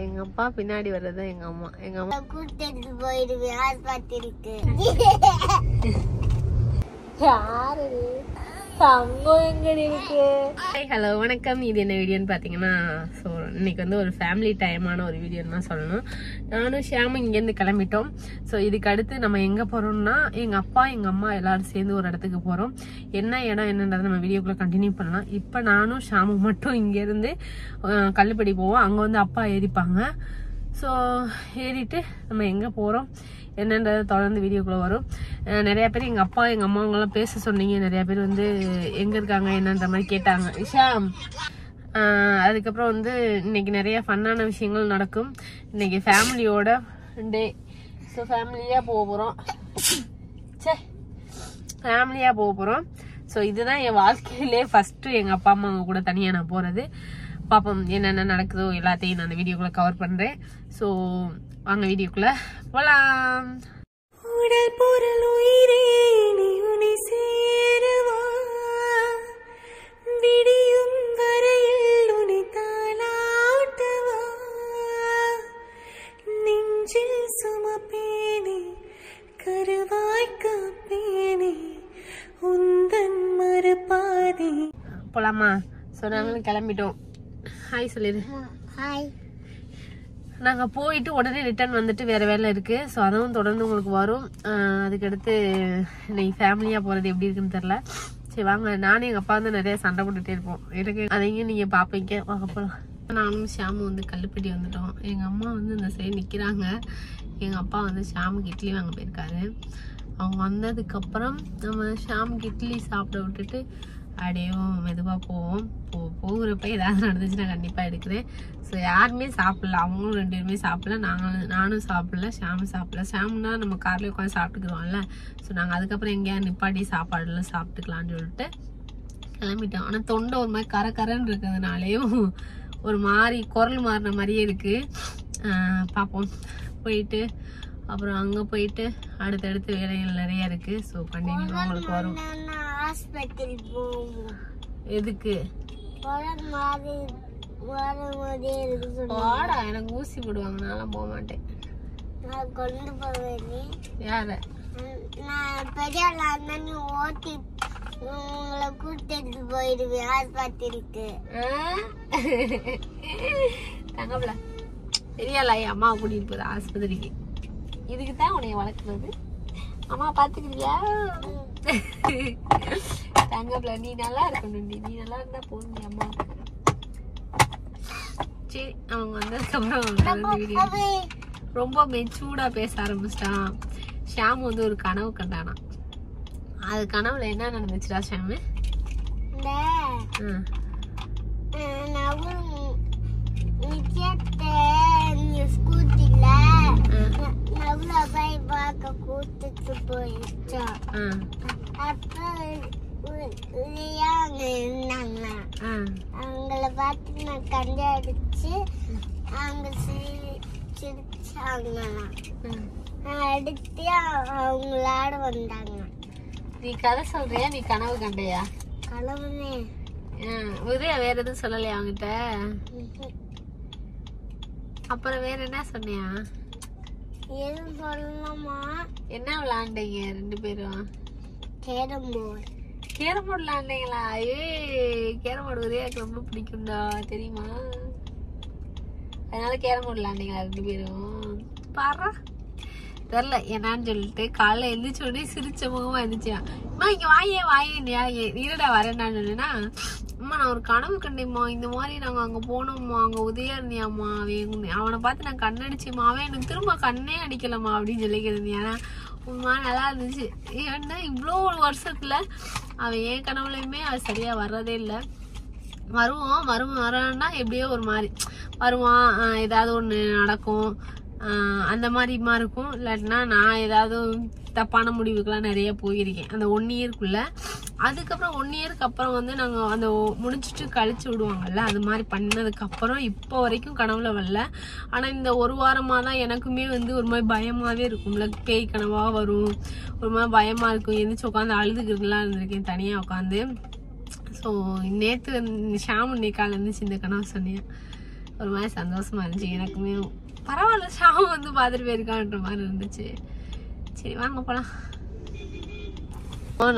எங்க அப்பா பின்னாடி வர்றது எங்க அம்மா. எங்க அம்மா கூட்டிட்டு போயிடுவேன் ஆஸ்பத்திரிக்கு. யாரு தங்கம் எங்கடி இருக்கு? ஹலோ வணக்கம். இது என்ன வீடியோன்னு பாத்தீங்கன்னா, ஸோ இன்னைக்கு வந்து ஒரு ஃபேமிலி டைமான ஒரு வீடியோன்னு தான் சொல்லணும். நானும் ஷியாமும் இங்கேருந்து கிளம்பிட்டோம். ஸோ இதுக்கு அடுத்து நம்ம எங்க போறோம்னா, எங்க அப்பா எங்க அம்மா எல்லாரும் சேர்ந்து ஒரு இடத்துக்கு போறோம். என்ன இடம் என்னன்றதை நம்ம வீடியோக்குள்ள கண்டினியூ பண்ணலாம். இப்போ நானும் ஷியாமும் மட்டும் இங்க இருந்து கல்லுப்படி போவோம். அங்க வந்து அப்பா ஏறிப்பாங்க. ஸோ ஏறிட்டு நம்ம எங்க போறோம் என்னன்றதை தொடர்ந்து வீடியோக்குள்ள வரும். நிறைய பேர் எங்க அப்பா எங்க அம்மாவங்கெல்லாம் பேச சொன்னீங்க. நிறைய பேர் வந்து எங்க இருக்காங்க என்னன்ற மாதிரி கேட்டாங்க. ஷாம் அதுக்கப்புறம் வந்து இன்னைக்கு நிறைய ஃபன்னான விஷயங்கள் நடக்கும். இன்னைக்கு ஃபேமிலியோட டே. ஸோ ஃபேமிலியா போக போறோம். ஸோ இதுதான் என் வாழ்க்கையிலே ஃபர்ஸ்ட் எங்க அப்பா அம்மா கூட தனியா நான் போறது. பாப்போம் என்னென்ன நடக்குதோ எல்லாத்தையும் நான் அந்த வீடியோக்குள்ள கவர் பண்றேன். ஸோ வாங்க வீடியோக்குள்ள போலாம். உடல் பொருள் உயிரே நீ உன்னை சேரவா, விடியும் வரையில் உன்னை தாளாட்டவா, நெஞ்சில் சுமப்பேனே கருவாய் காப்பேனே உந்தன் மறுபாதி. போலாமா? ஸோ நாங்களும் கிளம்பிட்டோம். ஹாய் சொல்லிடு. ஹாய். நாங்க போயிட்டு உடனே ரிட்டர்ன் வந்துட்டு வேற வேலை இருக்கு. ஸோ அதுவும் தொடர்ந்து உங்களுக்கு வரும். அதுக்கடுத்து இன்னைக்கு ஃபேமிலியா போறது எப்படி இருக்குன்னு தெரியல. சரி வாங்க. நானும் எங்க அப்பா வந்து நிறைய சண்டை போட்டுட்டே இருப்போம். எனக்கு அதையும் நீங்க பாப்பீங்க. வாங்க போலாம். நானும் ஷியாமும் வந்து கல்லுப்பட்டி வந்துட்டோம். எங்க அம்மா வந்து இந்த சைடு நிக்கிறாங்க. எங்க அப்பா வந்து ஷியாமுக்கு இட்லி வாங்க போயிருக்காரு. அவங்க வந்ததுக்கு அப்புறம் நம்ம ஷியாமுக்கு இட்லி சாப்பிட விட்டுட்டு அப்படியே மெதுவா போவோம். போகிறப்ப ஏதாவது நடந்துச்சு நான் கண்டிப்பா எடுக்கிறேன். ஸோ யாருமே சாப்பிடல. அவங்களும் 2 பேருமே சாப்பிடல. நானும் சாப்பிடல. ஷாமும் சாப்பிடல. ஷாமுன்னா நம்ம கார்ல உட்காந்து சாப்பிட்டுக்குறோம்ல. ஸோ நாங்கள் அதுக்கப்புறம் எங்கேயா நிப்பாட்டி சாப்பாடுலாம் சாப்பிட்டுக்கலான்னு சொல்லிட்டு கிளம்பிட்டோம். ஆனால் தொண்டை ஒரு மாதிரி கரன்னு இருக்கிறதுனாலையும் ஒரு மாதிரி குரல் மாறின மாதிரியே இருக்கு. பார்ப்போம். போயிட்டு அப்புறம் அங்கே போயிட்டு அடுத்தடுத்து வேலைகள் நிறைய இருக்கு. ஸோ கண்டினியூ உங்களுக்கு வரும். எதுக்கு? எனக்கு ஊசி போடுவாங்க. நான்லாம் போக மாட்டேன். கொண்டு போவேன். யார? நான் பெரிய ஓட்டி உங்களை கூட்டிட்டு போயிடுவேன் ஆஸ்பத்திரிக்கு. தங்கப்ல பெரியாளா அம்மாவை கூட்டிட்டு போகுது ஆஸ்பத்திரிக்கு. இதுக்குதான் உன்னைய வளர்க்குறது. அம்மா பாத்துக்கிறியா? தங்கப்ல நீ நல்லா இருக்கணும். நீ நல்லா இருந்தா போதும். அம்மா சரி. அவங்க வந்ததுக்கப்புறம் ரொம்ப மெச்சூர்டா பேச ஆரம்பிச்சிட்டான். ஷியாம் வந்து ஒரு கனவு கண்டானா. அது கனவுல என்ன நடந்துச்சுடா ஷியாமு? ஸ்கூட்டில நவ்ல போய் பார்க்க கூட்டிட்டு போயிடுச்சோம். அவங்கள பார்த்து நான் கண்டடிச்சு அவங்க சிரிச்சாங்களாம். அடுத்து அவங்களோட வந்தாங்க. நீ கதை சொல்றியா? நீ கனவு கண்டையா? கனவுனே. வேற எதுவும் சொல்லலையா அவங்கிட்ட? அப்புறம் வேற என்ன சொன்னியா? எதுவும் சொல்லலாமா? என்ன விளையாண்டீங்க 2 பேரும்? கேரம் போர்டு விளையாண்டீங்களா? கேரம் போர்டு எனக்கு ரொம்ப பிடிக்கும்டா தெரியுமா? அதனால கேரம் போர்டு விளையாண்டீங்களா 2 பேரும்? பாரா தெரியல என்னான்னு சொல்லிட்டு காலைல எழுந்திரிச்ச உடனே சிரிச்ச முகமா இருந்துச்சியா. அம்மா இங்க வாயேன்யா இருடா வரேன்னான்னு சொன்னா, அம்மா நான் ஒரு கனவு கண்டேம்மா. இந்த மாதிரி நாங்க அங்க போனோம்மா. அங்க உதயா இருந்தியாம்மா. அவனை பார்த்து நான் கண்ணடிச்சேம்மா. அவன் எனக்கு திரும்ப கண்ணே அடிக்கலம்மா அப்படின்னு சொல்லிக்கிறேன். ஏன்னா உண்மை நல்லா இருந்துச்சு. ஏன்னா இவ்வளோ ஒரு வருஷத்துல அவன் என் கனவுலையுமே அவன் சரியா வர்றதே இல்லை. வரான்னா எப்படியோ ஒரு மாதிரி வருவான். ஏதாவது ஒண்ணு நடக்கும். அந்த மாதிரிமா இருக்கும். இல்லாட்டினா நான் ஏதாவது தப்பான முடிவுக்கெல்லாம் நிறைய போயிருக்கேன் அந்த 1 இயர்க்குள்ள. அதுக்கப்புறம் 1 இயருக்கு அப்புறம் வந்து நாங்க அந்த முடிச்சுட்டு கழிச்சு விடுவாங்கல்ல, அது மாதிரி பண்ணதுக்கு அப்புறம் இப்போ வரைக்கும் கனவுல வரல. ஆனா இந்த 1 வாரமா தான் எனக்குமே வந்து ஒரு மாதிரி பயமாவே இருக்கும்ல. பேய் கனவா வரும். ஒரு மாதிரி பயமா இருக்கும். எந்திரிச்சு உட்காந்து அழுதுக்கிறதுலாம் இருந்திருக்கேன் தனியா உட்காந்து. ஸோ நேற்று ஷாம் இன்னைக்கு காலையில் இருந்துச்சு இந்த கனவு சொன்னேன். ஒரு மாதிரி சந்தோஷமா இருந்துச்சு எனக்குமே. பரவாயில்ல, ஷாம் வந்து பார்த்துட்டு போயிருக்கான்ற மாதிரி இருந்துச்சு. சரி வாங்க போகலாம்.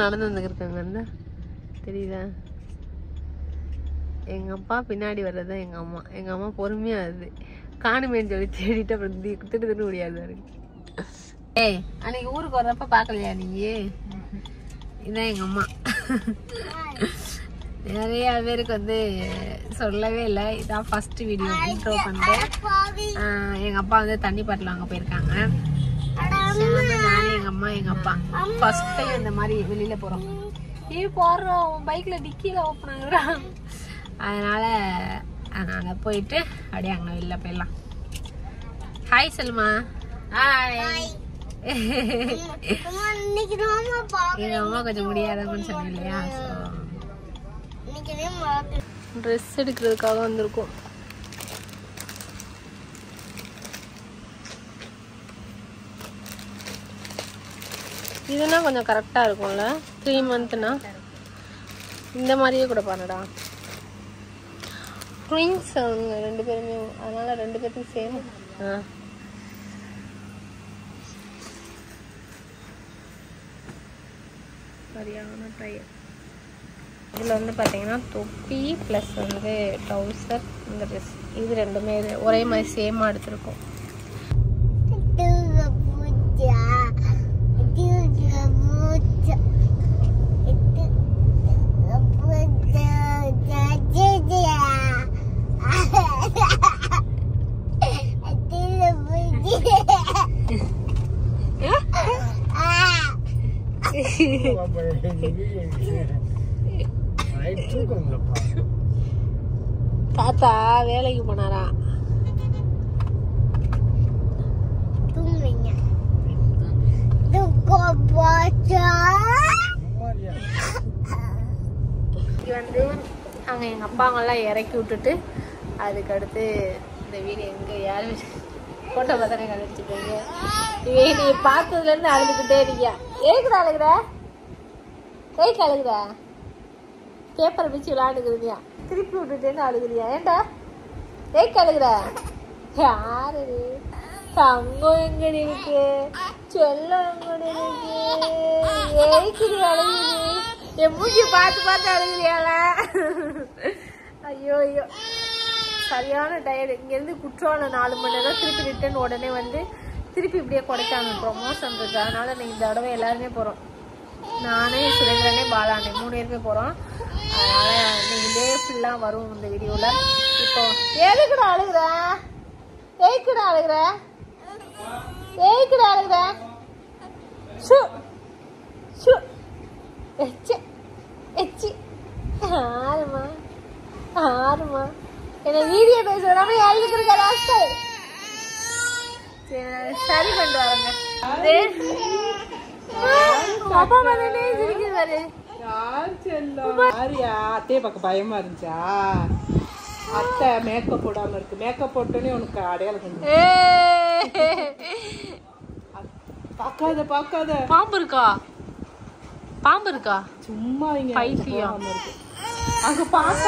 நடந்து வந்துருக்காங்க அந்த தெரியுதா? எங்கள் அப்பா பின்னாடி வர்றது தான் எங்கள் அம்மா பொறுமையாக வருது. காணுமேன்னு சொல்லி தேடிட்டு அப்புறம் திட்டு முடியாது. ஏய் அன்னைக்கு ஊருக்கு வர்றப்ப பார்க்கலையா நீ? இதான் எங்கள் அம்மா. நிறைய பேருக்கு வந்து சொல்லவே இல்லை, இதான் ஃபர்ஸ்ட் வீடியோ இன்ட்ரோ பண்ணுறேன். எங்கள் அப்பா வந்து தண்ணி பாட்டில் வாங்க போயிருக்காங்க. நானே எங்கள் அம்மா எங்கள் அப்பா ஃபர்ஸ்ட் டைம் இந்த மாதிரி வெளியில் போகிறோம். போடுறோம் பைக்கில் டிக்கியில் ஓப்பன் ஆகுறான். அதனால போயிட்டு அப்படியே அங்கே வெளில போயிடலாம். ஹாய் செல்மா. ஹாய். எங்க அம்மா கொஞ்சம் முடியாதவங்கன்னு சொன்னேன் இல்லையா, ட்ரெஸ் எடுக்கிறதுக்காக வந்திருக்கோம். இதுனா கொஞ்சம் கரெக்டா இருக்கும்ல. 3 மந்த்னா இந்த மாதிரியே கூட பண்ணடா. ட்வின்ஸ் அவங்க 2 பேருமே, அதனால 2 பேருக்கும் சேம். சரியான ட்ரையர். இதில் வந்து பார்த்தீங்கன்னா தொப்பி ப்ளஸ் வந்து ட்ரௌசர், இந்த ட்ரெஸ் இது 2மே ஒரே மாதிரி சேமாக எடுத்துருக்கோம். தாத்தா வேலைக்கு போனாரா? வந்து அங்க எங்க அப்பாங்கெல்லாம் இறக்கி விட்டுட்டு அதுக்கு அடுத்து இந்த வீடு எங்க யாரும் போட்டோ பார்த்தானே கழிச்சுக்கோங்க. நீ பார்த்ததுல இருந்து அழுதுகிட்டே இருக்கியா? ஏக்குடா அழுகுற? ஏக்கு அழுகுற? பேப்பரை பிச்சு விளையாடுக்குறியா? திருப்பி விட்டுட்டேன்னு அழுகுறியா? ஏண்டா ஏக்கு அழுகுற? யாரு? தங்கம் எங்கடி இருக்கு? செல்லம் எங்கடி இருக்கு? ஏக்குடி அழுகுது? என் மூஞ்சி பார்த்து பார்த்து அழுகுறியால? ஐயோ ஐயோ சரியான டயர்டு. இங்கேருந்து குற்றாலம் 4 மணி நேரம் திருப்பி ரிட்டர்ன் உடனே வந்து திருப்பி இப்படியே கொடைக்கானல் ப்ரொமோஷன் இருக்கு. அதனால இன்னைக்கு இந்த தடவை எல்லாருமே போகிறோம். நானே சுரேந்திரனே பாலானே 3 பேருமே போகிறோம். அதனால இன்னைக்கு டே ஃபுல்லாக வரும் இந்த வீடியோவில். இப்போ எதுக்குடா அழுகுற? ஏய்க்குடா அழுகுற? ஏய்க்குடா அழுகுற? ஷூ ஷூ எச்சு எச்சு ஆறுமா ஆறுமா என்ன வீடியோ பேச விடாம எழுதிருக்க லாஸ்ட். சரி கொண்டு வரங்க. அப்பா மகனே சிரிக்கிறாரு. அத்தைய பார்க்க பயமா இருந்துச்சா? அத்தை மேக்கப் போடாம இருக்கு. மேக்கப் போட்டோன்னே உனக்கு அடையாளம். பார்க்காத பார்க்காத. பாம்பு இருக்கா? பாம்பு இருக்கா? சும்மா இங்க பைத்தியம் இருக்கு. அங்க பாக்க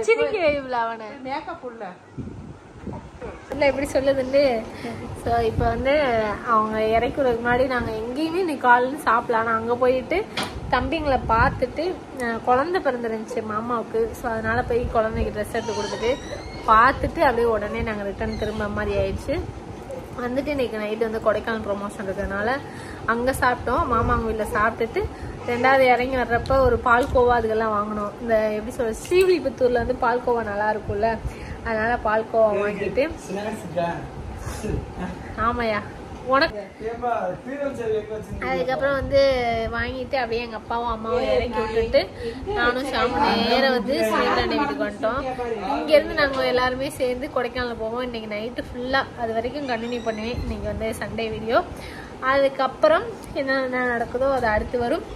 சிரிக்கிறேன் அவனை. மேக்கப் உள்ள இல்லை எப்படி சொல்லுதுன்னு. ஸோ இப்போ வந்து அவங்க இறக்குறதுக்கு முன்னாடி நாங்கள் எங்கேயுமே இன்னைக்கு காலையில் சாப்பிடலாம். ஆனால் அங்கே போயிட்டு தம்பிங்களை பார்த்துட்டு குழந்தை பிறந்துருந்துச்சு மாமாவுக்கு. ஸோ அதனால் போய் குழந்தைக்கு ட்ரெஸ் எடுத்து கொடுத்துட்டு பார்த்துட்டு அப்படியே உடனே நாங்கள் ரிட்டர்ன் திரும்ப மாதிரி ஆயிடுச்சு. வந்துட்டு இன்னைக்கு நைட்டு வந்து கொடைக்கானல் ப்ரொமோஷன் இருக்கிறதுனால அங்கே சாப்பிட்டோம். மாமா அவங்க வீட்டில் சாப்பிட்டுட்டு 2வது இறங்கி வர்றப்ப ஒரு பால்கோவா அதுக்கெல்லாம் வாங்கினோம். இந்த எப்படி சொல்ற ஸ்ரீவில்லிபுத்தூர்ல வந்து பால்கோவா நல்லா இருக்கும்ல, அதனால பால்கோவா வாங்கிட்டு. ஆமாயா உனக்கு. அதுக்கப்புறம் வந்து வாங்கிட்டு அப்படியே எங்க அப்பாவும் அம்மாவும் இறக்கி விட்டுட்டு நானும் ஷாமும் நேரம் வந்து சுரேந்திரன் வீட்டுக்கு வந்துட்டோம். இங்க இருந்து நாங்க எல்லாருமே சேர்ந்து கொடைக்கானல் போவோம். இன்னைக்கு நைட்டு ஃபுல்லா அது வரைக்கும் கண்டினியூ பண்ணுவேன். இன்னைக்கு வந்து சண்டே வீடியோ. அதுக்கப்புறம் என்ன நடக்குதோ அது அடுத்து வரும்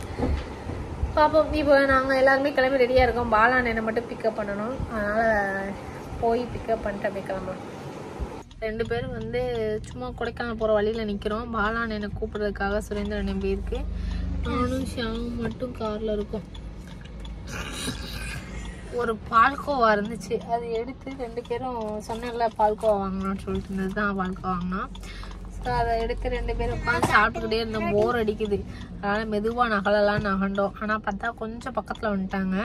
பாப்போம். இப்போ நாங்கள் எல்லாருமே கிளம்பி ரெடியாக இருக்கோம். பாலாண்ணனை மட்டும் பிக்கப் பண்ணணும். அதனால் போய் பிக்கப் பண்ணிட்டு அப்படியே கிளம்பலாம். 2 பேரும் வந்து சும்மா கொடைக்கானல் போகிற வழியில் நிற்கிறோம். பாலாண்ணனை கூப்பிட்றதுக்காக சுரேந்திரன் நம்பி இருக்கு. நானும் ஷாவும் மட்டும் கார்ல இருக்கோம். ஒரு பால்கோவா இருந்துச்சு, அது எடுத்து 2 பேரும் சொன்னல பால்கோவா வாங்கணும்னு சொல்லிட்டு இருந்தது தான் பால்கோவா வாங்கினோம். ஸோ அதை எடுத்து 2 பேரும் உட்காந்து சாப்பிட்டுக்கிட்டே இருந்தோம். போர் அடிக்குது, அதனால் மெதுவாக நகலெல்லாம் நகண்டோம். ஆனால் பார்த்தா கொஞ்சம் பக்கத்தில் வந்துட்டாங்க,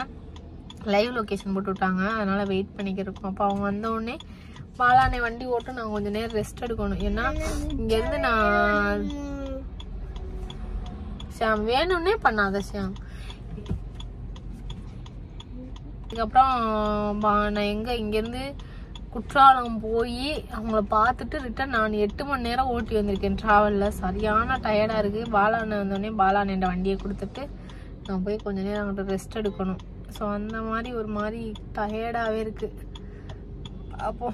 லைவ் லொக்கேஷன் போட்டு விட்டாங்க, அதனால் வெயிட் பண்ணிக்கிருக்கோம். அப்போ அவங்க வந்தோடனே பாலானே வண்டி ஓட்டும், நாங்கள் கொஞ்சம் நேரம் ரெஸ்ட் எடுக்கணும். ஏன்னா இங்கேருந்து நான் ஷாம் வேணும்னே பண்ணாத ஷாம். அதுக்கப்புறம் நான் இங்கேருந்து குற்றாலம் போய் அவங்கள பார்த்துட்டு ரிட்டன் நான் 8 மணி நேரம் ஓட்டி வந்திருக்கேன் ட்ராவலில். சரியான டயர்டாக இருக்குது. பாலாண்ணன் வந்தோடனே பாலாண்ணன் வண்டியை கொடுத்துட்டு நான் போய் கொஞ்சம் நேரம் அங்கிட்ட ரெஸ்ட் எடுக்கணும். ஸோ அந்த மாதிரி ஒரு மாதிரி டயர்டாகவே இருக்குது. அப்போ